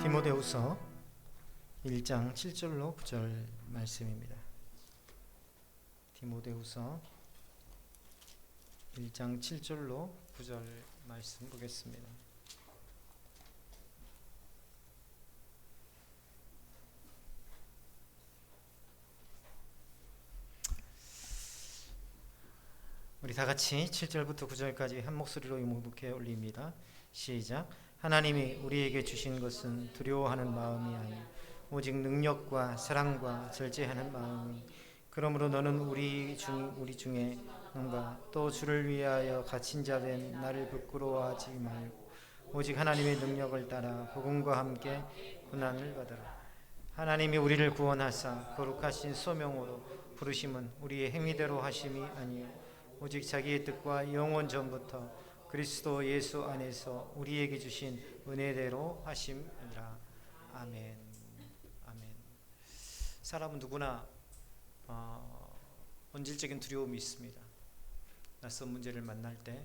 디모데후서 1장 7절로 9절 말씀입니다. 디모데후서 1장 7절로 9절 말씀 보겠습니다. 우리 다 같이 7절부터 9절까지 한 목소리로 묵묵히 올립니다. 시작. 하나님이 우리에게 주신 것은 두려워하는 마음이 아니 오직 능력과 사랑과 절제하는 마음이. 그러므로 너는 우리 중에 누가 또 주를 위하여 갇힌 자 된 나를 부끄러워하지 말고 오직 하나님의 능력을 따라 복음과 함께 고난을 받으라. 하나님이 우리를 구원하사 거룩하신 소명으로 부르심은 우리의 행위대로 하심이 아니요 오직 자기의 뜻과 영원 전부터 그리스도 예수 안에서 우리에게 주신 은혜대로 하심이라. 아멘. 아멘. 사람은 누구나 본질적인 두려움이 있습니다. 낯선 문제를 만날 때.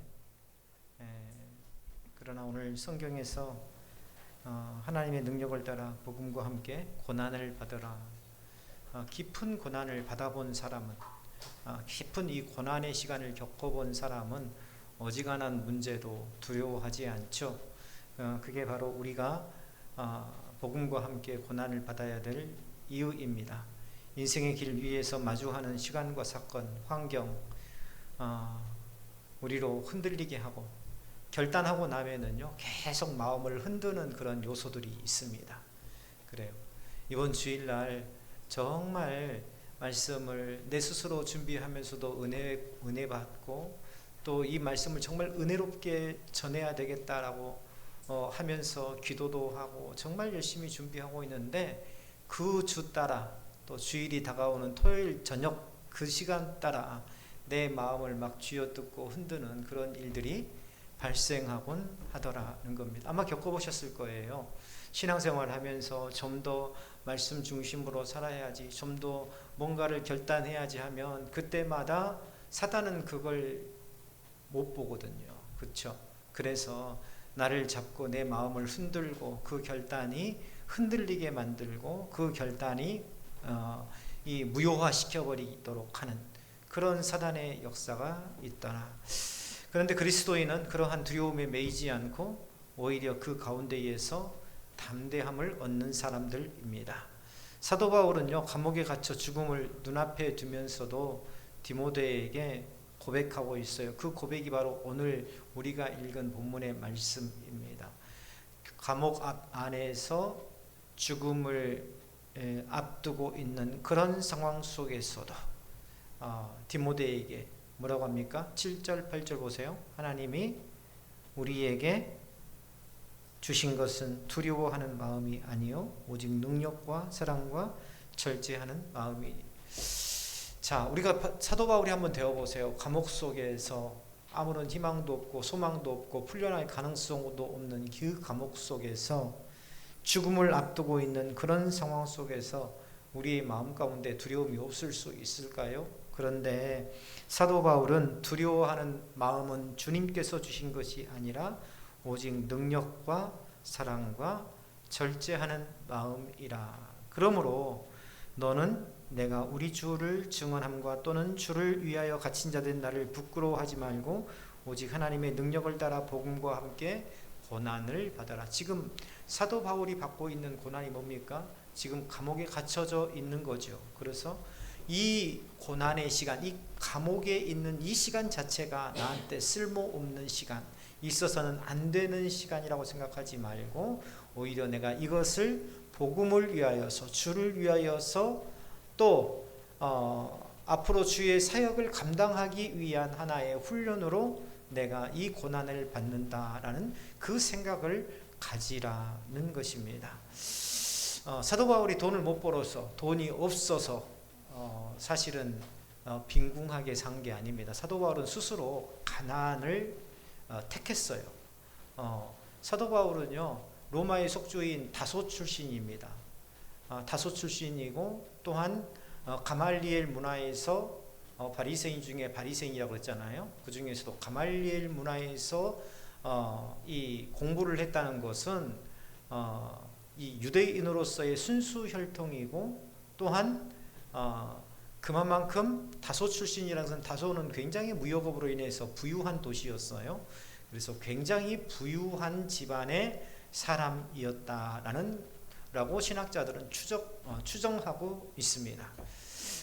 그러나 오늘 성경에서 하나님의 능력을 따라 복음과 함께 고난을 받으라. 깊은 고난을 받아본 사람은, 깊은 이 고난의 시간을 겪어본 사람은 어지간한 문제도 두려워하지 않죠. 그게 바로 우리가 복음과 함께 고난을 받아야 될 이유입니다. 인생의 길 위에서 마주하는 시간과 사건, 환경, 우리로 흔들리게 하고 결단하고 나면은요 계속 마음을 흔드는 그런 요소들이 있습니다. 그래요. 이번 주일날 정말 말씀을 내 스스로 준비하면서도 은혜 받고 또 이 말씀을 정말 은혜롭게 전해야 되겠다라고 하면서 기도도 하고 정말 열심히 준비하고 있는데 그 주 따라 또 주일이 다가오는 토요일 저녁 그 시간 따라 내 마음을 막 쥐어뜯고 흔드는 그런 일들이 발생하곤 하더라는 겁니다. 아마 겪어보셨을 거예요. 신앙생활 하면서 좀 더 말씀 중심으로 살아야지, 좀 더 뭔가를 결단해야지 하면 그때마다 사단은 그걸 못 보거든요. 그렇죠? 그래서 나를 잡고 내 마음을 흔들고 그 결단이 흔들리게 만들고 그 결단이 이 무효화시켜버리도록 하는 그런 사단의 역사가 있더라. 그런데 그리스도인은 그러한 두려움에 매이지 않고 오히려 그 가운데에서 담대함을 얻는 사람들입니다. 사도 바울은요 감옥에 갇혀 죽음을 눈앞에 두면서도 디모데에게 고백하고 있어요. 그 고백이 바로 오늘 우리가 읽은 본문의 말씀입니다. 감옥 안에서 죽음을 앞두고 있는 그런 상황 속에서도 디모데에게 뭐라고 합니까? 7절 8절 보세요. 하나님이 우리에게 주신 것은 두려워하는 마음이 아니요 오직 능력과 사랑과 절제하는 마음이. 자, 우리가 사도 바울이 한번 되어보세요. 감옥 속에서 아무런 희망도 없고 소망도 없고 풀려날 가능성도 없는 그 감옥 속에서 죽음을 앞두고 있는 그런 상황 속에서 우리의 마음 가운데 두려움이 없을 수 있을까요? 그런데 사도 바울은 두려워하는 마음은 주님께서 주신 것이 아니라 오직 능력과 사랑과 절제하는 마음이라. 그러므로 너는 내가 우리 주를 증언함과 또는 주를 위하여 갇힌 자 된 나를 부끄러워하지 말고 오직 하나님의 능력을 따라 복음과 함께 고난을 받아라. 지금 사도 바울이 받고 있는 고난이 뭡니까? 지금 감옥에 갇혀져 있는 거죠. 그래서 이 고난의 시간, 이 감옥에 있는 이 시간 자체가 나한테 쓸모없는 시간, 있어서는 안 되는 시간이라고 생각하지 말고 오히려 내가 이것을 복음을 위하여서 주를 위하여서 또 앞으로 주의 사역을 감당하기 위한 하나의 훈련으로 내가 이 고난을 받는다라는 그 생각을 가지라는 것입니다. 사도 바울이 돈을 못 벌어서 돈이 없어서 사실은 빈궁하게 산 게 아닙니다. 사도 바울은 스스로 가난을 택했어요. 사도 바울은요 로마의 속주인 다소 출신입니다. 다소 출신이고 또한 가말리엘 문화에서 바리새인 중에 바리새인이라고 했잖아요. 그 중에서도 가말리엘 문화에서 이 공부를 했다는 것은 이 유대인으로서의 순수 혈통이고 또한 그만큼 다소 출신이라는 것은 다소는 굉장히 무역업으로 인해서 부유한 도시였어요. 그래서 굉장히 부유한 집안의 사람이었다라는 라고 신학자들은 추정하고 있습니다.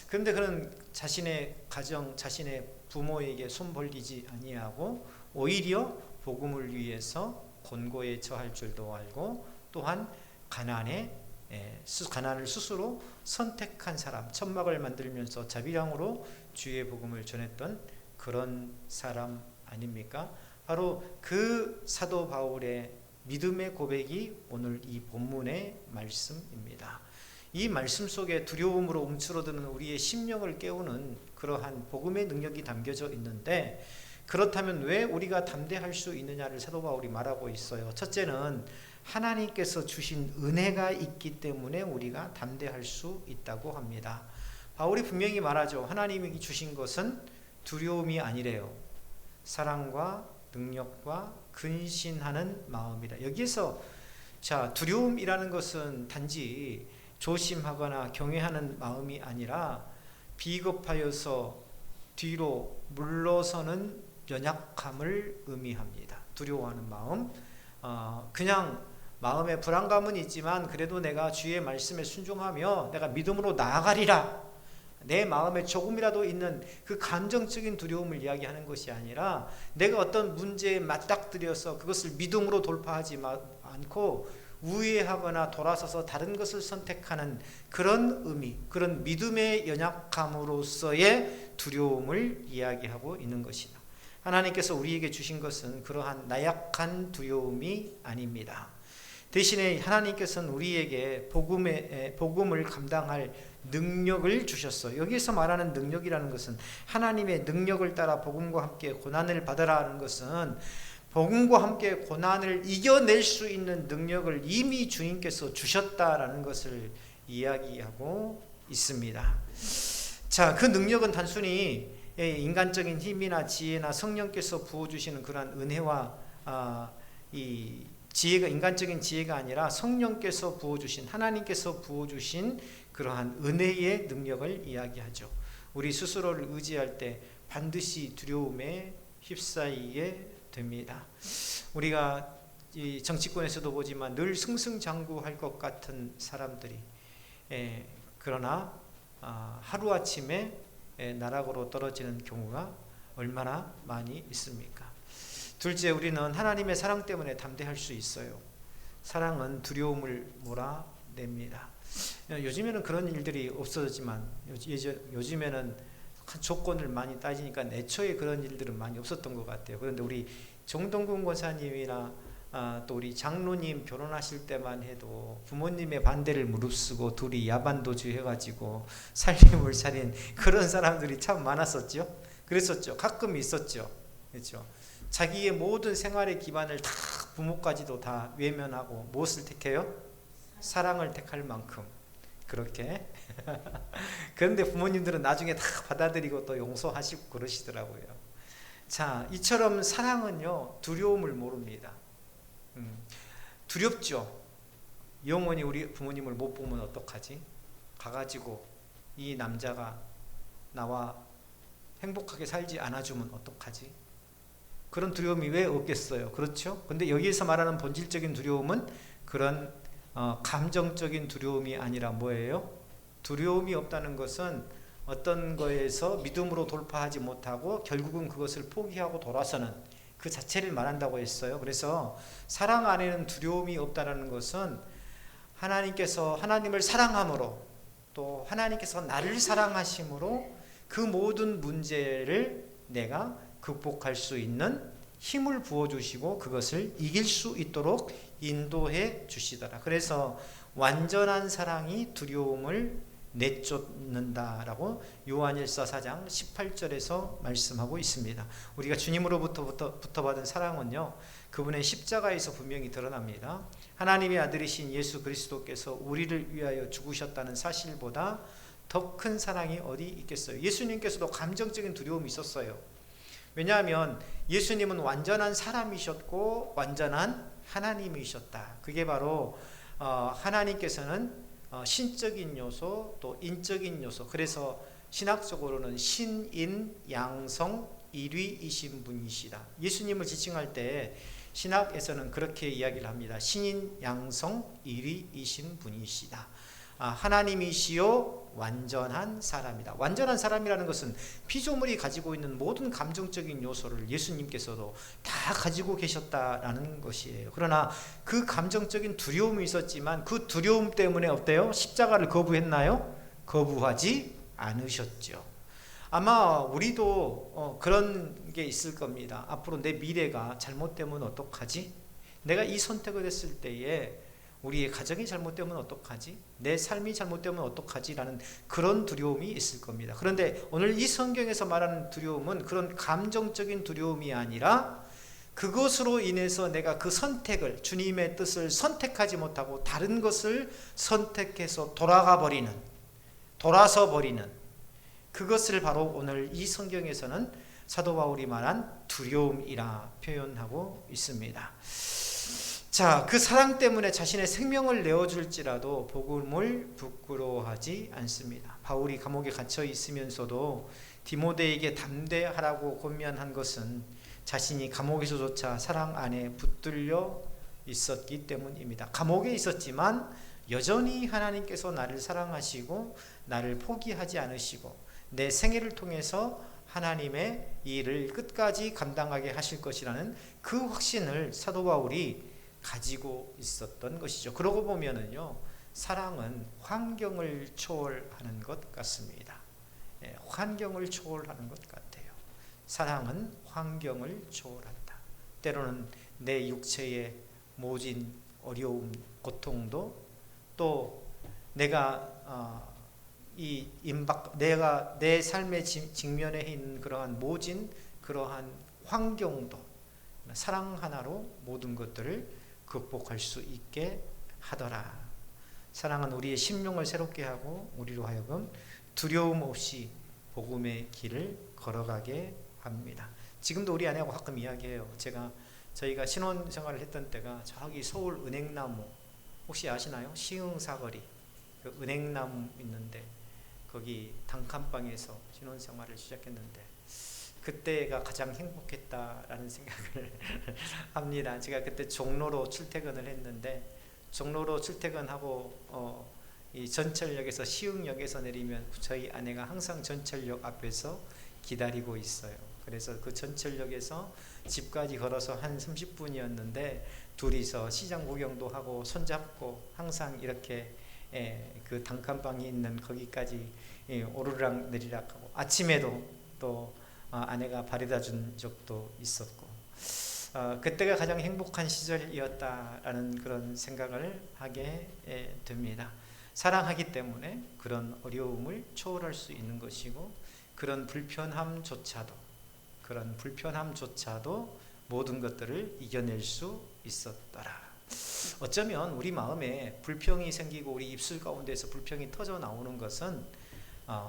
그런데 그는 자신의 가정, 자신의 부모에게 손 벌리지 아니하고 오히려 복음을 위해서 곤고에 처할 줄도 알고 또한 가난을 스스로 선택한 사람, 천막을 만들면서 자비량으로 주의 복음을 전했던 그런 사람 아닙니까? 바로 그 사도 바울의 믿음의 고백이 오늘 이 본문의 말씀입니다. 이 말씀 속에 두려움으로 움츠러드는 우리의 심령을 깨우는 그러한 복음의 능력이 담겨져 있는데, 그렇다면 왜 우리가 담대할 수 있느냐를 사도 바울이 말하고 있어요. 첫째는 하나님께서 주신 은혜가 있기 때문에 우리가 담대할 수 있다고 합니다. 바울이 분명히 말하죠. 하나님이 주신 것은 두려움이 아니래요. 사랑과 능력과 근신하는 마음이다. 여기에서 두려움이라는 것은 단지 조심하거나 경외하는 마음이 아니라 비겁하여서 뒤로 물러서는 연약함을 의미합니다. 두려워하는 마음, 그냥 마음에 불안감은 있지만 그래도 내가 주의 말씀에 순종하며 내가 믿음으로 나아가리라, 내 마음에 조금이라도 있는 그 감정적인 두려움을 이야기하는 것이 아니라 내가 어떤 문제에 맞닥뜨려서 그것을 믿음으로 돌파하지 않고 우회하거나 돌아서서 다른 것을 선택하는 그런 의미, 그런 믿음의 연약함으로서의 두려움을 이야기하고 있는 것이다. 하나님께서 우리에게 주신 것은 그러한 나약한 두려움이 아닙니다. 대신에 하나님께서는 우리에게 복음을 감당할 능력을 주셨어요. 여기서 말하는 능력이라는 것은 하나님의 능력을 따라 복음과 함께 고난을 받으라는 것은 복음과 함께 고난을 이겨낼 수 있는 능력을 이미 주님께서 주셨다라는 것을 이야기하고 있습니다. 그 능력은 단순히 인간적인 힘이나 지혜나 성령께서 부어주시는 그러한 은혜와 이 지혜가 인간적인 지혜가 아니라 성령께서 부어주신, 하나님께서 부어주신 그러한 은혜의 능력을 이야기하죠. 우리 스스로를 의지할 때 반드시 두려움에 휩싸이게 됩니다. 우리가 이 정치권에서도 보지만 늘 승승장구할 것 같은 사람들이 그러나 하루아침에 나락으로 떨어지는 경우가 얼마나 많이 있습니까? 둘째, 우리는 하나님의 사랑 때문에 담대할 수 있어요. 사랑은 두려움을 몰아냅니다. 요즘에는 그런 일들이 없어졌지만 요즘에는 조건을 많이 따지니까 애초에 그런 일들은 많이 없었던 것 같아요. 그런데 우리 정동근 권사님이나 또 우리 장로님 결혼하실 때만 해도 부모님의 반대를 무릅쓰고 둘이 야반도주 해가지고 살림을 차린 그런 사람들이 참 많았었죠. 그랬었죠. 가끔 있었죠. 그렇죠. 자기의 모든 생활의 기반을 다 부모까지도 다 외면하고 무엇을 택해요? 사랑을 택할 만큼 그렇게. 그런데 부모님들은 나중에 다 받아들이고 또 용서하시고 그러시더라고요. 이처럼 사랑은요 두려움을 모릅니다. 두렵죠. 영원히 우리 부모님을 못 보면 어떡하지? 가가지고 이 남자가 나와 행복하게 살지 않아주면 어떡하지? 그런 두려움이 왜 없겠어요? 그렇죠? 근데 여기에서 말하는 본질적인 두려움은 그런 감정적인 두려움이 아니라 뭐예요? 두려움이 없다는 것은 어떤 거에서 믿음으로 돌파하지 못하고 결국은 그것을 포기하고 돌아서는 그 자체를 말한다고 했어요. 그래서 사랑 안에는 두려움이 없다는 것은 하나님께서 하나님을 사랑함으로 또 하나님께서 나를 사랑하심으로 그 모든 문제를 내가 극복할 수 있는 힘을 부어주시고 그것을 이길 수 있도록 인도해 주시더라. 그래서 완전한 사랑이 두려움을 내쫓는다라고 요한일서 4장 18절에서 말씀하고 있습니다. 우리가 주님으로부터 받은 사랑은요 그분의 십자가에서 분명히 드러납니다. 하나님의 아들이신 예수 그리스도께서 우리를 위하여 죽으셨다는 사실보다 더 큰 사랑이 어디 있겠어요? 예수님께서도 감정적인 두려움이 있었어요. 왜냐하면 예수님은 완전한 사람이셨고 완전한 하나님이셨다. 그게 바로 하나님께서는 신적인 요소 또 인적인 요소, 그래서 신학적으로는 신인 양성 일위이신 분이시다. 예수님을 지칭할 때 신학에서는 그렇게 이야기를 합니다. 신인 양성 일위이신 분이시다. 하나님이시요 완전한 사람이다. 완전한 사람이라는 것은 피조물이 가지고 있는 모든 감정적인 요소를 예수님께서도 다 가지고 계셨다라는 것이에요. 그러나 그 감정적인 두려움이 있었지만 그 두려움 때문에 어때요? 십자가를 거부했나요? 거부하지 않으셨죠. 아마 우리도 그런 게 있을 겁니다. 앞으로 내 미래가 잘못되면 어떡하지? 내가 이 선택을 했을 때에 우리의 가정이 잘못되면 어떡하지? 내 삶이 잘못되면 어떡하지? 라는 그런 두려움이 있을 겁니다. 그런데 오늘 이 성경에서 말하는 두려움은 그런 감정적인 두려움이 아니라 그것으로 인해서 내가 그 선택을, 주님의 뜻을 선택하지 못하고 다른 것을 선택해서 돌아서 버리는 그것을 바로 오늘 이 성경에서는 사도 바울이 말한 두려움이라 표현하고 있습니다. 자, 그 사랑 때문에 자신의 생명을 내어줄지라도 복음을 부끄러워하지 않습니다. 바울이 감옥에 갇혀 있으면서도 디모데에게 담대하라고 권면한 것은 자신이 감옥에서조차 사랑 안에 붙들려 있었기 때문입니다. 감옥에 있었지만 여전히 하나님께서 나를 사랑하시고 나를 포기하지 않으시고 내 생애를 통해서 하나님의 일을 끝까지 감당하게 하실 것이라는 그 확신을 사도 바울이 가지고 있었던 것이죠. 그러고 보면은요, 사랑은 환경을 초월하는 것 같습니다. 환경을 초월하는 것 같아요. 사랑은 환경을 초월한다. 때로는 내 육체의 모진 어려움, 고통도 또 내가 내가 내 삶에 직면해 있는 그러한 모진 그러한 환경도 사랑 하나로 모든 것들을 극복할 수 있게 하더라. 사랑은 우리의 심령을 새롭게 하고 우리로 하여금 두려움 없이 복음의 길을 걸어가게 합니다. 지금도 우리 아내하고 가끔 이야기해요. 저희가 신혼생활을 했던 때가 저기 서울 은행나무 혹시 아시나요? 시흥사거리 그 은행나무 있는데 거기 단칸방에서 신혼생활을 시작했는데 그때가 가장 행복했다라는 생각을 합니다. 제가 그때 종로로 출퇴근을 했는데 종로로 출퇴근하고 이 전철역에서 시흥역에서 내리면 저희 아내가 항상 전철역 앞에서 기다리고 있어요. 그래서 그 전철역에서 집까지 걸어서 한 30분이었는데 둘이서 시장 구경도 하고 손잡고 항상 이렇게 그 단칸방이 있는 거기까지 오르락 내리락 하고 아침에도 또 아내가 바래다 준 적도 있었고 그때가 가장 행복한 시절이었다라는 그런 생각을 하게 됩니다. 사랑하기 때문에 그런 어려움을 초월할 수 있는 것이고 그런 불편함조차도 모든 것들을 이겨낼 수 있었더라. 어쩌면 우리 마음에 불평이 생기고 우리 입술 가운데서 불평이 터져 나오는 것은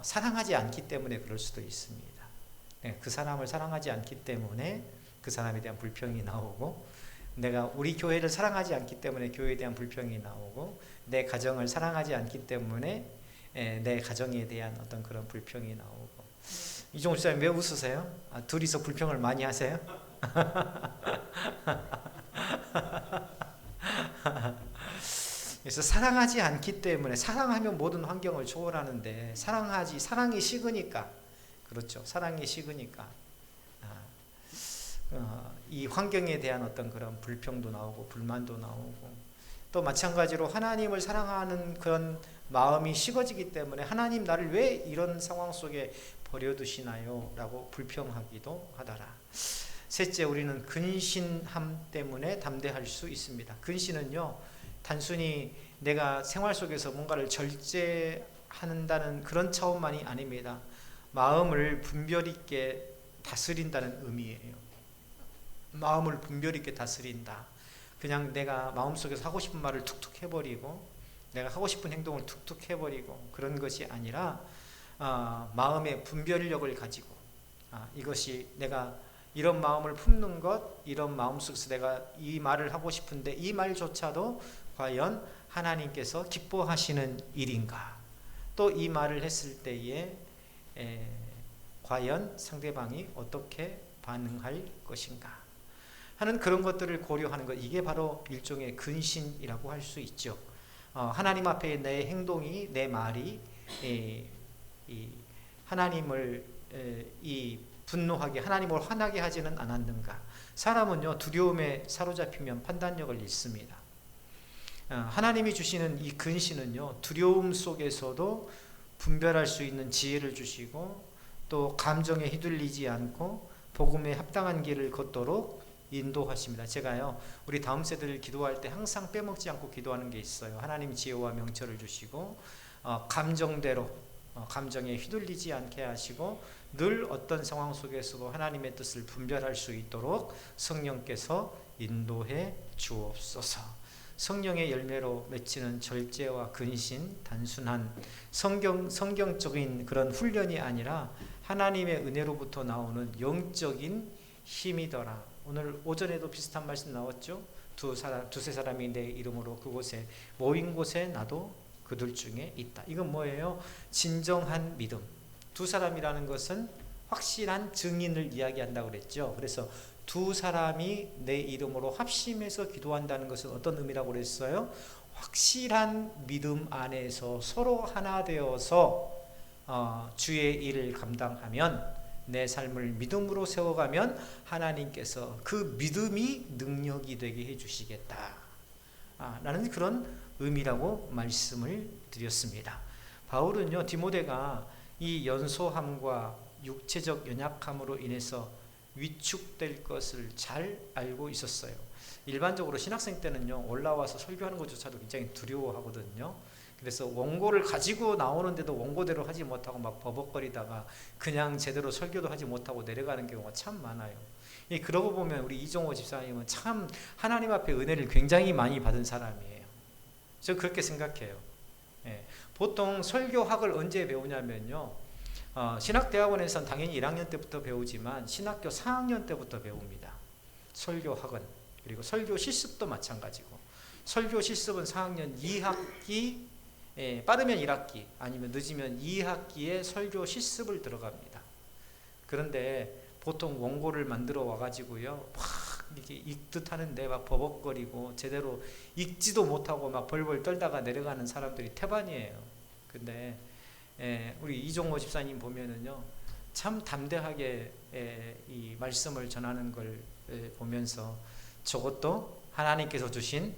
사랑하지 않기 때문에 그럴 수도 있습니다. 그 사람을 사랑하지 않기 때문에 그 사람에 대한 불평이 나오고 내가 우리 교회를 사랑하지 않기 때문에 교회에 대한 불평이 나오고 내 가정을 사랑하지 않기 때문에 내 가정에 대한 어떤 그런 불평이 나오고 이종우 집사님 왜 웃으세요? 둘이서 불평을 많이 하세요? 그래서 사랑하지 않기 때문에 사랑하면 모든 환경을 초월하는데 사랑이 식으니까 그렇죠. 사랑이 식으니까 이 환경에 대한 어떤 그런 불평도 나오고 불만도 나오고 또 마찬가지로 하나님을 사랑하는 그런 마음이 식어지기 때문에 하나님 나를 왜 이런 상황 속에 버려두시나요? 라고 불평하기도 하더라. 셋째, 우리는 근신함 때문에 담대할 수 있습니다. 근신은요, 단순히 내가 생활 속에서 뭔가를 절제한다는 그런 차원만이 아닙니다. 마음을 분별 있게 다스린다는 의미예요. 마음을 분별 있게 다스린다. 그냥 내가 마음속에서 하고 싶은 말을 툭툭 해버리고 내가 하고 싶은 행동을 툭툭 해버리고 그런 것이 아니라 마음의 분별력을 가지고 이것이 내가 이런 마음을 품는 것, 이런 마음속에서 내가 이 말을 하고 싶은데 이 말조차도 과연 하나님께서 기뻐하시는 일인가? 또 이 말을 했을 때에 과연 상대방이 어떻게 반응할 것인가 하는 그런 것들을 고려하는 것, 이게 바로 일종의 근신이라고 할 수 있죠. 하나님 앞에 내 행동이, 내 말이 하나님을 분노하게, 하나님을 화나게 하지는 않았는가. 사람은요, 두려움에 사로잡히면 판단력을 잃습니다. 하나님이 주시는 이 근신은요, 두려움 속에서도 분별할 수 있는 지혜를 주시고, 또 감정에 휘둘리지 않고 복음에 합당한 길을 걷도록 인도하십니다. 제가요, 우리 다음 세대를 기도할 때 항상 빼먹지 않고 기도하는 게 있어요. 하나님 지혜와 명철을 주시고 감정대로 감정에 휘둘리지 않게 하시고 늘 어떤 상황 속에서도 하나님의 뜻을 분별할 수 있도록 성령께서 인도해 주옵소서. 성령의 열매로 맺히는 절제와 근신, 단순한 성경적인 그런 훈련이 아니라 하나님의 은혜로부터 나오는 영적인 힘이더라. 오늘 오전에도 비슷한 말씀 나왔죠. 두세 사람이 내 이름으로 그곳에 모인 곳에 나도 그들 중에 있다. 이건 뭐예요? 진정한 믿음. 두 사람이라는 것은 확실한 증인을 이야기한다고 그랬죠. 그래서 두 사람이 내 이름으로 합심해서 기도한다는 것은 어떤 의미라고 그랬어요? 확실한 믿음 안에서 서로 하나 되어서 주의 일을 감당하면, 내 삶을 믿음으로 세워가면 하나님께서 그 믿음이 능력이 되게 해주시겠다 라는 그런 의미라고 말씀을 드렸습니다. 바울은요, 디모데가 이 연소함과 육체적 연약함으로 인해서 위축될 것을 잘 알고 있었어요. 일반적으로 신학생 때는요, 올라와서 설교하는 것조차도 굉장히 두려워하거든요. 그래서 원고를 가지고 나오는데도 원고대로 하지 못하고 막 버벅거리다가 그냥 제대로 설교도 하지 못하고 내려가는 경우가 참 많아요. 그러고 보면 우리 이종호 집사님은 참 하나님 앞에 은혜를 굉장히 많이 받은 사람이에요. 저 그렇게 생각해요. 보통 설교학을 언제 배우냐면요, 신학대학원에서는 당연히 1학년 때부터 배우지만 신학교 4학년 때부터 배웁니다. 설교학은. 그리고 설교 실습도 마찬가지고. 설교 실습은 4학년 2학기, 빠르면 1학기 아니면 늦으면 2학기에 설교 실습을 들어갑니다. 그런데 보통 원고를 만들어 와가지고요, 막 이렇게 읽듯 하는데 막 버벅거리고 제대로 읽지도 못하고 막 벌벌 떨다가 내려가는 사람들이 태반이에요. 근데 우리 이종호 집사님 보면은요, 참 담대하게 이 말씀을 전하는 걸 보면서 저것도 하나님께서 주신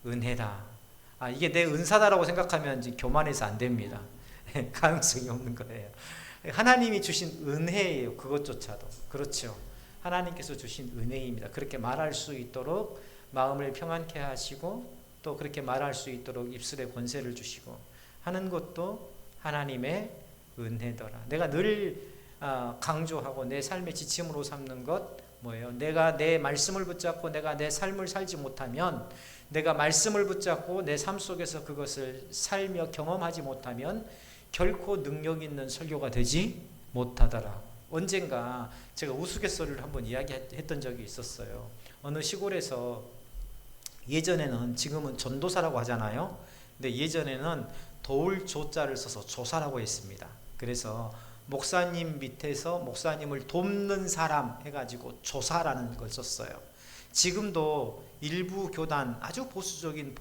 은혜다. 이게 내 은사다라고 생각하면 이제 교만해서 안 됩니다. 가능성이 없는 거예요. 하나님이 주신 은혜예요. 그것조차도. 그렇죠. 하나님께서 주신 은혜입니다. 그렇게 말할 수 있도록 마음을 평안케 하시고 또 그렇게 말할 수 있도록 입술에 권세를 주시고 하는 것도 하나님의 은혜더라. 내가 늘 강조하고 내 삶의 지침으로 삼는 것 뭐예요? 내가 내 말씀을 붙잡고 내가 내 삶을 살지 못하면, 내가 말씀을 붙잡고 내 삶 속에서 그것을 살며 경험하지 못하면 결코 능력 있는 설교가 되지 못하더라. 언젠가 제가 우스갯소리를 한번 이야기했던 적이 있었어요. 어느 시골에서 예전에는, 지금은 전도사라고 하잖아요. 근데 예전에는 도울 조자를 써서 조사라고 했습니다. 그래서 목사님 밑에서 목사님을 돕는 사람 해가지고 조사라는 걸 썼어요. 지금도 일부 교단, 아주 보수적인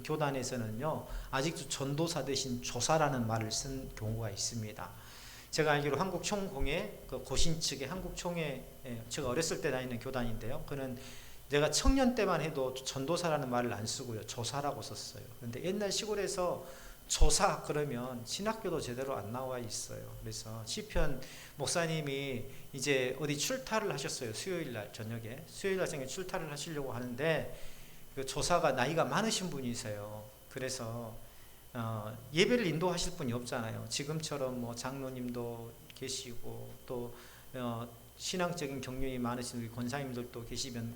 교단에서는요, 아직도 전도사 대신 조사라는 말을 쓴 경우가 있습니다. 제가 알기로 한국 총공회, 그 고신 측의 한국 총회, 제가 어렸을 때 다니는 교단인데요. 그는 내가 청년 때만 해도 전도사라는 말을 안 쓰고요, 조사라고 썼어요. 그런데 옛날 시골에서 조사 그러면 신학교도 제대로 안 나와 있어요. 그래서 시편 목사님이 이제 어디 출타를 하셨어요. 수요일날 저녁에 출타를 하시려고 하는데 그 조사가 나이가 많으신 분이세요. 그래서 예배를 인도하실 분이 없잖아요. 지금처럼 뭐 장로님도 계시고 또 신앙적인 경륜이 많으신 우리 권사님들도 계시면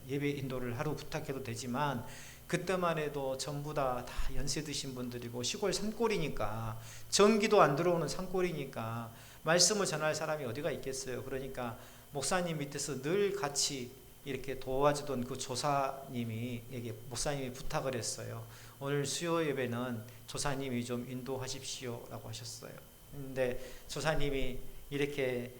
예배 인도를 하루 부탁해도 되지만, 그때만 해도 전부 다 연세 드신 분들이고 시골 산골이니까, 전기도 안 들어오는 산골이니까 말씀을 전할 사람이 어디가 있겠어요. 그러니까 목사님 밑에서 늘 같이 이렇게 도와주던 그 조사님이 목사님이 부탁을 했어요. 오늘 수요 예배는 조사님이 좀 인도하십시오라고 하셨어요. 근데 조사님이 이렇게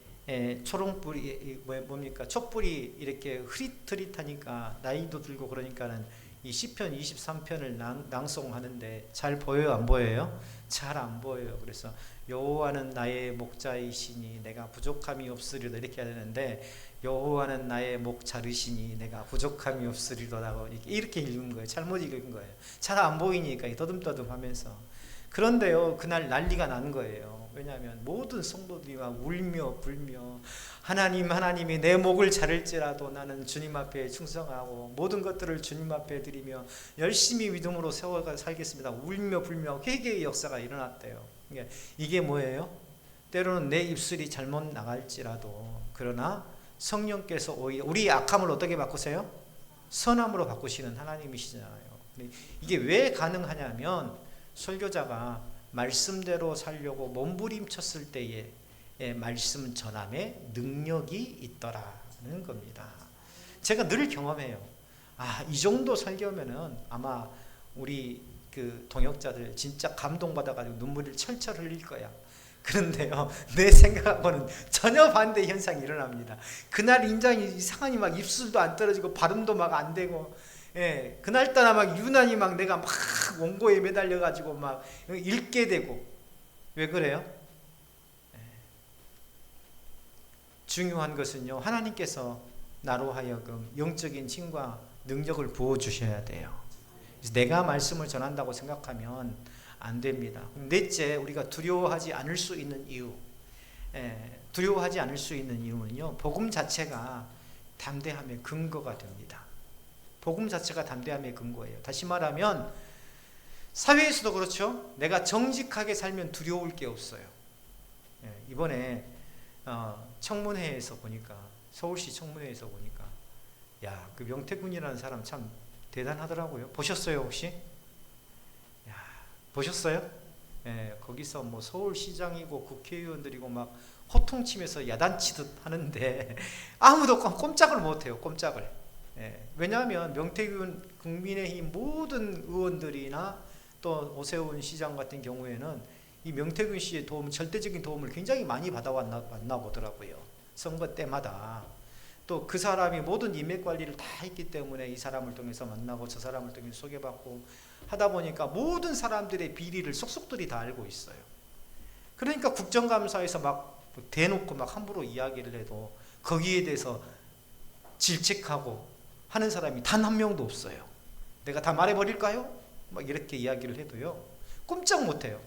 초롱불이 뭡니까? 촛불이 이렇게 흐릿흐릿하니까 나이도 들고 그러니까는 이 시편 23편을 낭송하는데 잘 보여요, 안 보여요? 잘 안 보여요. 그래서 여호와는 나의 목자이시니 내가 부족함이 없으리로다 이렇게 해야 되는데 여호와는 나의 목 자르시니 내가 부족함이 없으리로라고 이렇게 읽은 거예요. 잘못 읽은 거예요. 잘 안 보이니까 더듬더듬하면서. 그런데요, 그날 난리가 난 거예요. 왜냐하면 모든 성도들이 막 울며 불며 하나님이 내 목을 자를지라도 나는 주님 앞에 충성하고 모든 것들을 주님 앞에 드리며 열심히 믿음으로 세워 살겠습니다. 울며 불며 회개의 역사가 일어났대요. 이게 뭐예요? 때로는 내 입술이 잘못 나갈지라도 그러나 성령께서 오히려 우리의 악함을 어떻게 바꾸세요? 선함으로 바꾸시는 하나님이시잖아요. 이게 왜 가능하냐면 설교자가 말씀대로 살려고 몸부림쳤을 때에 말씀 전함에 능력이 있더라는 겁니다. 제가 늘 경험해요. 이 정도 설교면은 아마 우리 그 동역자들 진짜 감동받아가지고 눈물을 철철 흘릴 거야. 그런데요, 내 생각하고는 전혀 반대 현상이 일어납니다. 그날 인장이 이상하니 막 입술도 안 떨어지고 발음도 막 안 되고, 그날따라 막 유난히 막 내가 막 원고에 매달려가지고 막 읽게 되고. 왜 그래요? 중요한 것은요, 하나님께서 나로 하여금 영적인 힘과 능력을 부어주셔야 돼요. 그래서 내가 말씀을 전한다고 생각하면 안 됩니다. 넷째, 우리가 두려워하지 않을 수 있는 이유. 두려워하지 않을 수 있는 이유는요, 복음 자체가 담대함의 근거가 됩니다. 복음 자체가 담대함의 근거예요. 다시 말하면 사회에서도 그렇죠. 내가 정직하게 살면 두려울 게 없어요. 이번에 청문회에서 보니까, 서울시 청문회에서 보니까 그 명태균이라는 사람 참 대단하더라고요. 보셨어요 혹시? 보셨어요? 거기서 뭐 서울시장이고 국회의원들이고 막 호통치면서 야단치듯 하는데 아무도 꼼짝을 못해요. 꼼짝을. 왜냐하면 명태균 국민의힘 모든 의원들이나 또 오세훈 시장 같은 경우에는 이 명태균 씨의 도움, 절대적인 도움을 굉장히 많이 받아왔나 보더라고요. 선거 때마다. 또 그 사람이 모든 인맥 관리를 다 했기 때문에 이 사람을 통해서 만나고 저 사람을 통해서 소개받고 하다 보니까 모든 사람들의 비리를 속속들이 다 알고 있어요. 그러니까 국정감사에서 막 대놓고 막 함부로 이야기를 해도 거기에 대해서 질책하고 하는 사람이 단 한 명도 없어요. 내가 다 말해버릴까요? 막 이렇게 이야기를 해도요, 꼼짝 못해요.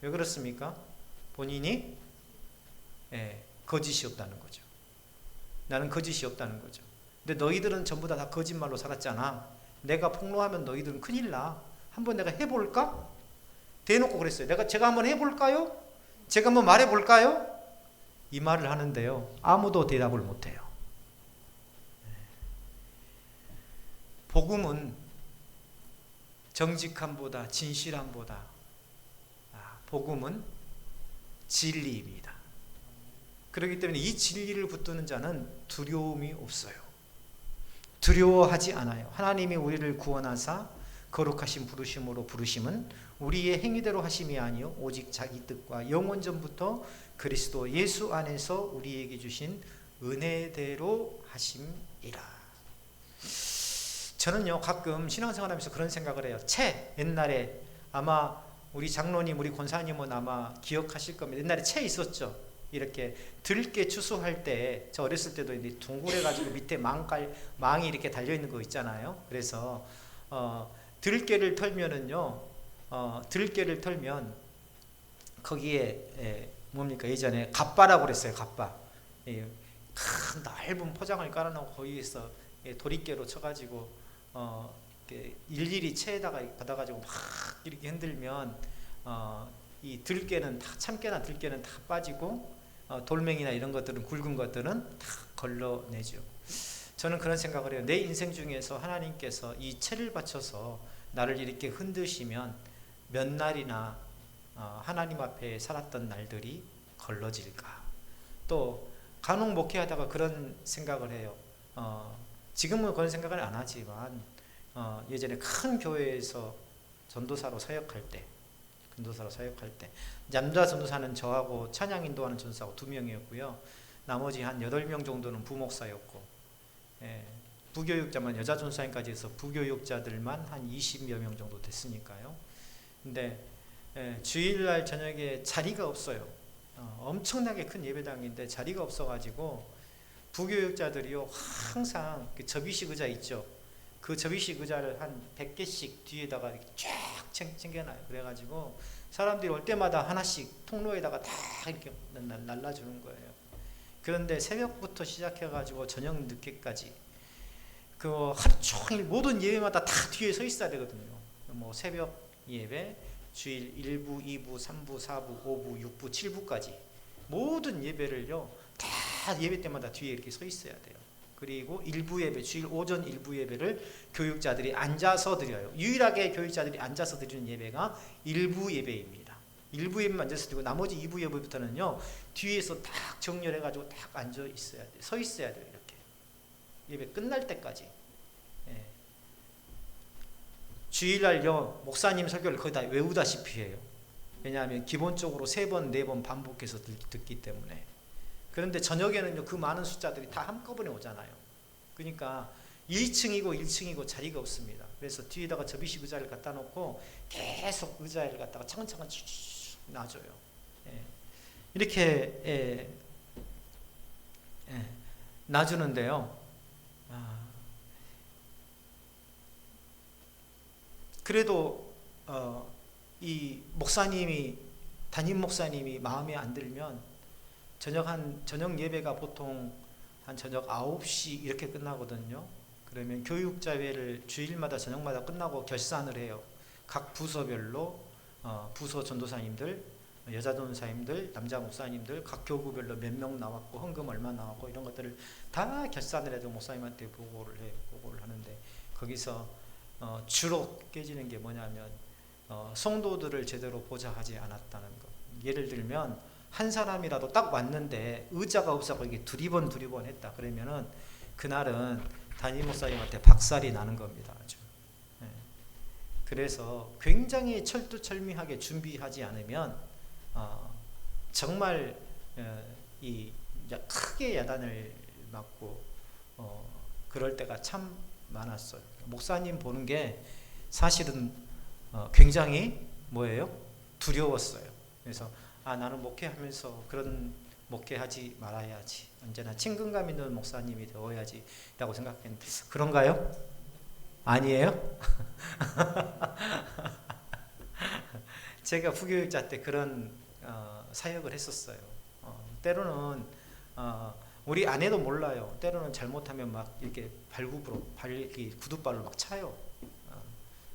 왜 그렇습니까? 본인이 거짓이 없다는 거죠. 나는 거짓이 없다는 거죠. 근데 너희들은 전부 다 거짓말로 살았잖아. 내가 폭로하면 너희들은 큰일 나. 한번 내가 해볼까? 대놓고 그랬어요. 제가 한번 해볼까요? 제가 한번 말해볼까요? 이 말을 하는데요, 아무도 대답을 못해요. 복음은 정직함보다 진실함보다 복음은 진리입니다. 그렇기 때문에 이 진리를 붙드는 자는 두려움이 없어요. 두려워하지 않아요. 하나님이 우리를 구원하사 거룩하신 부르심으로 부르심은 우리의 행위대로 하심이 아니요 오직 자기 뜻과 영원전부터 그리스도 예수 안에서 우리에게 주신 은혜대로 하심이라. 저는요, 가끔 신앙생활하면서 그런 생각을 해요. 옛날에 아마 우리 장로님, 우리 권사님은 아마 기억하실 겁니다. 옛날에 있었죠. 이렇게 들깨 추수할 때, 저 어렸을 때도 이제 둥글해가지고 밑에 망이 이렇게 달려있는 거 있잖아요. 그래서 들깨를 털면은요, 들깨를 털면 거기에 뭡니까, 예전에 갓바라고 그랬어요. 갓바. 큰 넓은 포장을 깔아놓고 거기에서 도리깨로 쳐가지고 일일이 채에다가 받아가지고 막 이렇게 흔들면 이 들깨는 다, 참깨나 들깨는 다 빠지고 돌멩이나 이런 것들은, 굵은 것들은 다 걸러내죠. 저는 그런 생각을 해요. 내 인생 중에서 하나님께서 이 채를 바쳐서 나를 이렇게 흔드시면 몇 날이나 하나님 앞에 살았던 날들이 걸러질까? 또 간혹 목회하다가 그런 생각을 해요. 지금은 그런 생각을 안 하지만 예전에 큰 교회에서 전도사로 사역할 때 남자 전도사는 저하고 찬양 인도하는 전도사하고 2명이었고요. 나머지 한 8명 정도는 부목사였고, 부교육자만 여자 전도사님까지 해서 부교육자들만 한 20여 명 정도 됐으니까요. 근데 주일날 저녁에 자리가 없어요. 엄청나게 큰 예배당인데 자리가 없어가지고 부교육자들이요 항상 그 접이식 의자 있죠. 그 접이식 의자를 한 100개씩 뒤에다가 쫙 챙겨놔요. 그래가지고 사람들이 올 때마다 하나씩 통로에다가 다 이렇게 날라주는 거예요. 그런데 새벽부터 시작해가지고 저녁 늦게까지 그 하루 종일 모든 예배마다 다 뒤에 서 있어야 되거든요. 뭐 새벽 예배, 주일 1부, 2부, 3부, 4부, 5부, 6부, 7부까지 모든 예배를요 다 예배 때마다 뒤에 이렇게 서 있어야 돼요. 그리고 일부 예배, 주일 오전 일부 예배를 교육자들이 앉아서 드려요. 유일하게 교육자들이 앉아서 드리는 예배가 일부 예배입니다. 일부 예배만 앉아서 드리고 나머지 2부 예배부터는요 뒤에서 딱 정렬해가지고 딱 앉아 있어야 돼요. 서 있어야 돼요. 이렇게 예배 끝날 때까지. 주일날요 목사님 설교를 거의 다 외우다시피 해요. 왜냐하면 기본적으로 3번, 4번 반복해서 듣기 때문에. 그런데 저녁에는요 그 많은 숫자들이 다 한꺼번에 오잖아요. 그러니까 1층이고 자리가 없습니다. 그래서 뒤에다가 접이식 의자를 갖다 놓고 계속 의자를 갖다가 차근차근 쭉 놔줘요. 이렇게 놔주는데요. 그래도 이 목사님이 담임 목사님이 마음에 안 들면 저녁 예배가 보통 한 저녁 9시 이렇게 끝나거든요. 그러면 교육자회를 주일마다 저녁마다 끝나고 결산을 해요. 각 부서별로 부서 전도사님들, 여자 전도사님들, 남자 목사님들, 각 교구별로 몇 명 나왔고 헌금 얼마 나왔고 이런 것들을 다 결산을 해도 목사님한테 보고를 하는데 거기서 주로 깨지는 게 뭐냐면 성도들을 제대로 보좌 하지 않았다는 것. 예를 들면 한 사람이라도 딱 왔는데 의자가 없어서 이게 두리번 했다. 그러면은 그날은 담임 목사님한테 박살이 나는 겁니다. 아주. 그래서 굉장히 철두철미하게 준비하지 않으면 정말 이 크게 야단을 맞고 그럴 때가 참 많았어요. 목사님 보는 게 사실은 굉장히 두려웠어요. 그래서 나는 목회하면서 그런 목회하지 말아야지. 언제나 친근감 있는 목사님이 되어야지 라고 생각했는데 그런가요? 아니에요? 제가 부교육자 때 그런 사역을 했었어요. 때로는 우리 아내도 몰라요. 때로는 잘못하면 막 이렇게 구두발로 막 차요.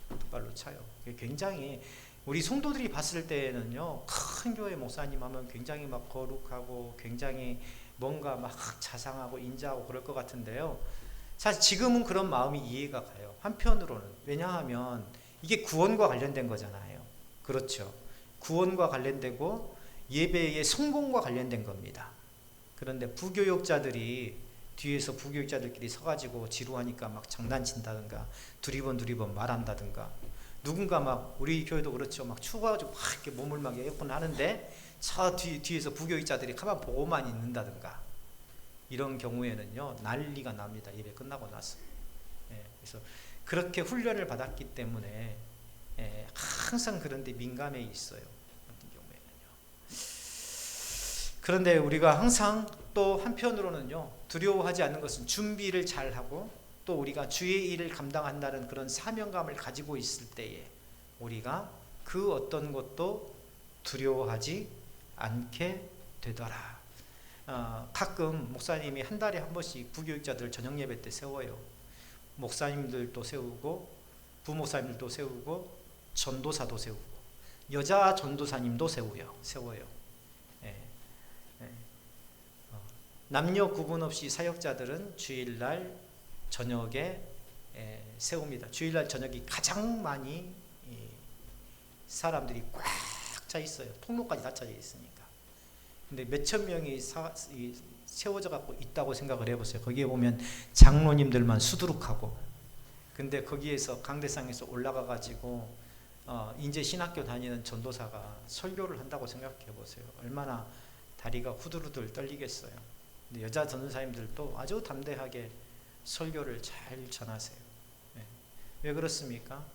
구두발로 차요. 굉장히 우리 성도들이 봤을 때는요, 큰 교회 목사님 하면 굉장히 막 거룩하고 굉장히 뭔가 막 자상하고 인자하고 그럴 것 같은데요. 사실 지금은 그런 마음이 이해가 가요. 한편으로는. 왜냐하면 이게 구원과 관련된 거잖아요. 그렇죠. 구원과 관련되고 예배의 성공과 관련된 겁니다. 그런데 부교육자들이 뒤에서 부교육자들끼리 서가지고 지루하니까 막 장난친다든가 두리번 말한다든가 누군가 막 우리 교회도 그렇죠. 막 추워가지고 막 이렇게 몸을 막 에어컨 하는데 저 뒤에서 부교육자들이 가만 보고만 있는다든가 이런 경우에는요 난리가 납니다. 예배 끝나고 나서. 그래서 그렇게 훈련을 받았기 때문에 항상 그런데 민감해 있어요. 어떤 경우에는요. 그런데 우리가 항상 또 한편으로는요 두려워하지 않는 것은 준비를 잘하고 또 우리가 주의 일을 감당한다는 그런 사명감을 가지고 있을 때에 우리가 그 어떤 것도 두려워하지 않게 되더라. 가끔 목사님이 한 달에 한 번씩 부교육자들 저녁 예배 때 세워요. 목사님들도 세우고 부목사님들도 세우고 전도사도 세우고 여자 전도사님도 세워요. 남녀 구분 없이 사역자들은 주일날 저녁에 세웁니다. 주일날 저녁이 가장 많이 사람들이 꽉 차 있어요. 통로까지 다 차져 있으니까. 근데 몇천 명이 세워져 갖고 있다고 생각을 해보세요. 거기에 보면 장로님들만 수두룩하고, 근데 거기에서 강대상에서 올라가 가지고 인제 신학교 다니는 전도사가 설교를 한다고 생각해 보세요. 얼마나 다리가 후들후들 떨리겠어요. 근데 여자 전도사님들도 아주 담대하게 설교를 잘 전하세요. 왜 그렇습니까?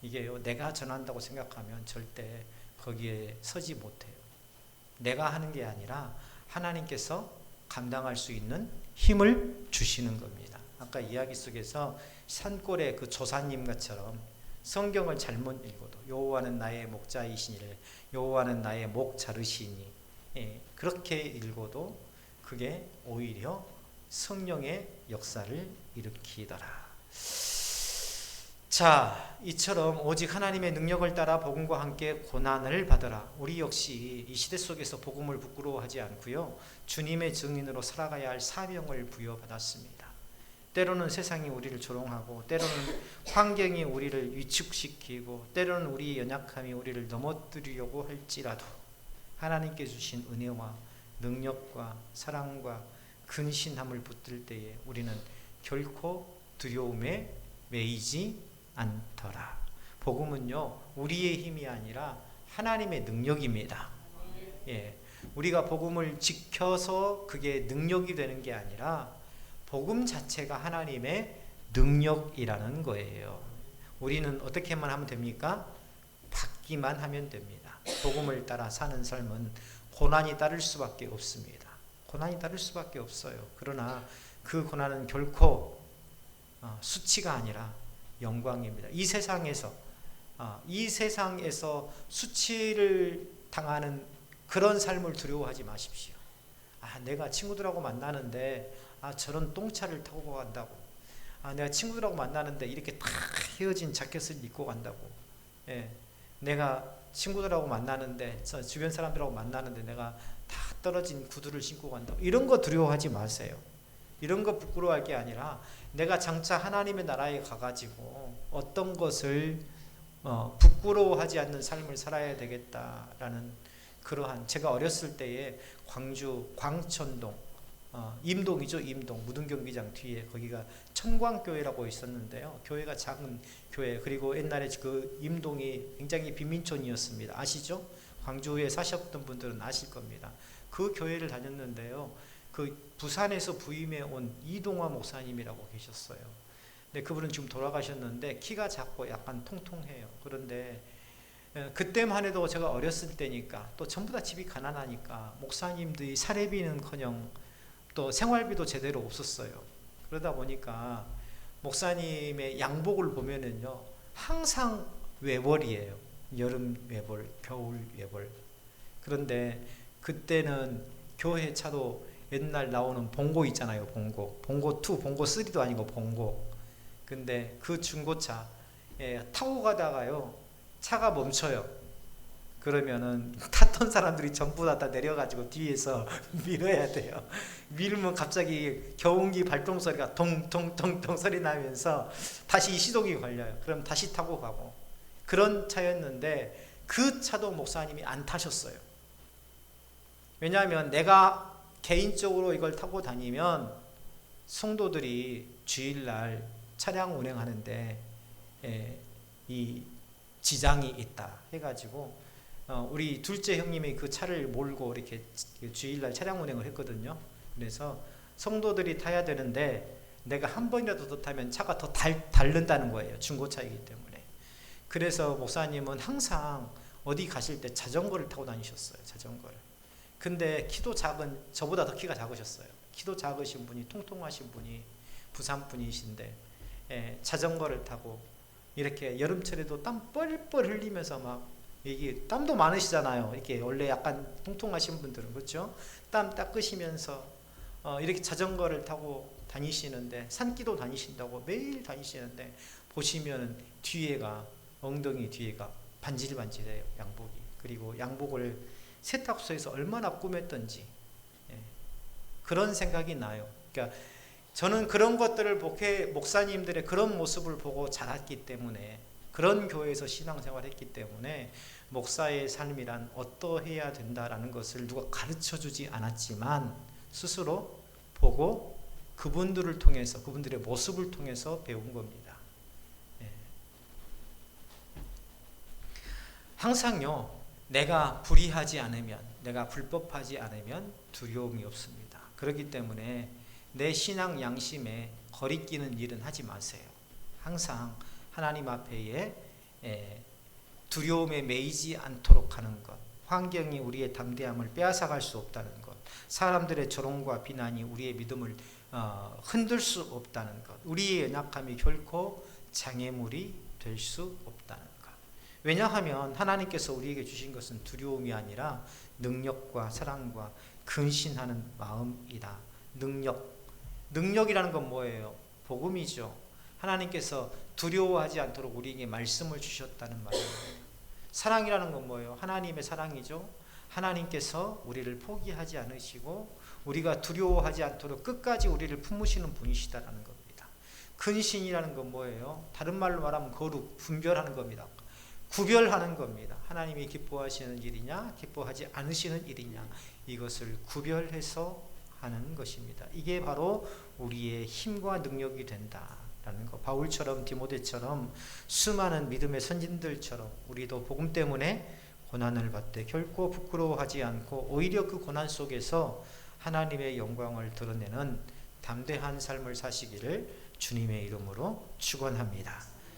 이게요, 내가 전한다고 생각하면 절대 거기에 서지 못해요. 내가 하는 게 아니라 하나님께서 감당할 수 있는 힘을 주시는 겁니다. 아까 이야기 속에서 산골의 그 조사님 것처럼 성경을 잘못 읽어도 여호와는 나의 목자이시니를 여호와는 나의 목 자르시니, 그렇게 읽어도 그게 오히려 성령의 역사를 일으키더라. 자, 이처럼 오직 하나님의 능력을 따라 복음과 함께 고난을 받으라. 우리 역시 이 시대 속에서 복음을 부끄러워하지 않고요, 주님의 증인으로 살아가야 할 사명을 부여받았습니다. 때로는 세상이 우리를 조롱하고, 때로는 환경이 우리를 위축시키고, 때로는 우리의 연약함이 우리를 넘어뜨리려고 할지라도 하나님께 주신 은혜와 능력과 사랑과 근신함을 붙들 때에 우리는 결코 두려움에 매이지 않더라. 복음은요, 우리의 힘이 아니라 하나님의 능력입니다. 우리가 복음을 지켜서 그게 능력이 되는 게 아니라 복음 자체가 하나님의 능력이라는 거예요. 우리는 어떻게만 하면 됩니까? 받기만 하면 됩니다. 복음을 따라 사는 삶은 고난이 따를 수밖에 없습니다. 고난이 따를 수밖에 없어요. 그러나 그 고난은 결코 수치가 아니라 영광입니다. 이 세상에서 수치를 당하는 그런 삶을 두려워하지 마십시오. 내가 친구들하고 만나는데 저런 똥차를 타고 간다고, 내가 친구들하고 만나는데 이렇게 다 헤어진 자켓을 입고 간다고, 내가 친구들하고 만나는데, 주변 사람들하고 만나는데 내가 다 떨어진 구두를 신고 간다고, 이런 거 두려워하지 마세요. 이런 거 부끄러워할 게 아니라 내가 장차 하나님의 나라에 가가지고 어떤 것을 부끄러워하지 않는 삶을 살아야 되겠다라는 그러한, 제가 어렸을 때에 광주 광천동, 임동이죠, 임동 무등경기장 뒤에 거기가 천광교회라고 있었는데요. 교회가 작은 교회, 그리고 옛날에 그 임동이 굉장히 빈민촌이었습니다. 아시죠? 광주에 사셨던 분들은 아실 겁니다. 그 교회를 다녔는데요, 그 부산에서 부임해 온 이동화 목사님이라고 계셨어요. 근데 그분은 지금 돌아가셨는데 키가 작고 약간 통통해요. 그런데 그때만 해도 제가 어렸을 때니까, 또 전부 다 집이 가난하니까 목사님들이 사례비는커녕 또 생활비도 제대로 없었어요. 그러다 보니까 목사님의 양복을 보면은요, 항상 외벌이에요. 여름 외벌, 겨울 외벌. 그런데 그때는 교회 차도 옛날 나오는 봉고 있잖아요. 봉고 2, 봉고 3도 아니고 봉고. 근데 그 중고차 타고 가다가요, 차가 멈춰요. 그러면은 탔던 사람들이 전부 다 내려가지고 뒤에서 밀어야 돼요. 밀면 갑자기 경운기 발동 소리가 동동동동 소리 나면서 다시 시동이 걸려요. 그럼 다시 타고 가고, 그런 차였는데 그 차도 목사님이 안 타셨어요. 왜냐하면 내가 개인적으로 이걸 타고 다니면 성도들이 주일날 차량 운행하는데 이 지장이 있다 해가지고 우리 둘째 형님이 그 차를 몰고 이렇게 주일날 차량 운행을 했거든요. 그래서 성도들이 타야 되는데 내가 한 번이라도 더 타면 차가 더 닳는다는 거예요. 중고차이기 때문에. 그래서 목사님은 항상 어디 가실 때 자전거를 타고 다니셨어요. 자전거를. 근데 키도 작은, 저보다 더 키가 작으셨어요. 키도 작으신 분이, 통통하신 분이 부산 분이신데 자전거를 타고 이렇게 여름철에도 땀 뻘뻘 흘리면서 막, 이게 땀도 많으시잖아요. 이렇게 원래 약간 통통하신 분들은, 그렇죠? 땀 닦으시면서 이렇게 자전거를 타고 다니시는데, 산기도 다니신다고 매일 다니시는데 보시면 뒤에가, 엉덩이 뒤에가 반질반질해요, 양복이. 그리고 양복을 세탁소에서 얼마나 꾸몄던지 그런 생각이 나요. 그러니까 저는 그런 것들을 목사님들의 그런 모습을 보고 자랐기 때문에, 그런 교회에서 신앙생활을 했기 때문에 목사의 삶이란 어떠해야 된다라는 것을 누가 가르쳐주지 않았지만 스스로 보고 그분들을 통해서, 그분들의 모습을 통해서 배운 겁니다. 항상요, 내가 불의하지 않으면, 내가 불법하지 않으면 두려움이 없습니다. 그렇기 때문에 내 신앙 양심에 거리끼는 일은 하지 마세요. 항상 하나님 앞에 두려움에 매이지 않도록 하는 것, 환경이 우리의 담대함을 빼앗아갈 수 없다는 것, 사람들의 조롱과 비난이 우리의 믿음을 흔들 수 없다는 것, 우리의 연약함이 결코 장애물이 될 수 없다는 것. 왜냐하면 하나님께서 우리에게 주신 것은 두려움이 아니라 능력과 사랑과 근신하는 마음이다. 능력이라는 건 뭐예요? 복음이죠. 하나님께서 두려워하지 않도록 우리에게 말씀을 주셨다는 말입니다. 사랑이라는 건 뭐예요? 하나님의 사랑이죠. 하나님께서 우리를 포기하지 않으시고 우리가 두려워하지 않도록 끝까지 우리를 품으시는 분이시다라는 겁니다. 근신이라는 건 뭐예요? 다른 말로 말하면 거룩, 분별하는 겁니다. 구별하는 겁니다. 하나님이 기뻐하시는 일이냐, 기뻐하지 않으시는 일이냐, 이것을 구별해서 하는 것입니다. 이게 바로 우리의 힘과 능력이 된다라는 것. 바울처럼, 디모데처럼, 수많은 믿음의 선진들처럼 우리도 복음 때문에 고난을 받되 결코 부끄러워하지 않고 오히려 그 고난 속에서 하나님의 영광을 드러내는 담대한 삶을 사시기를 주님의 이름으로 축원합니다.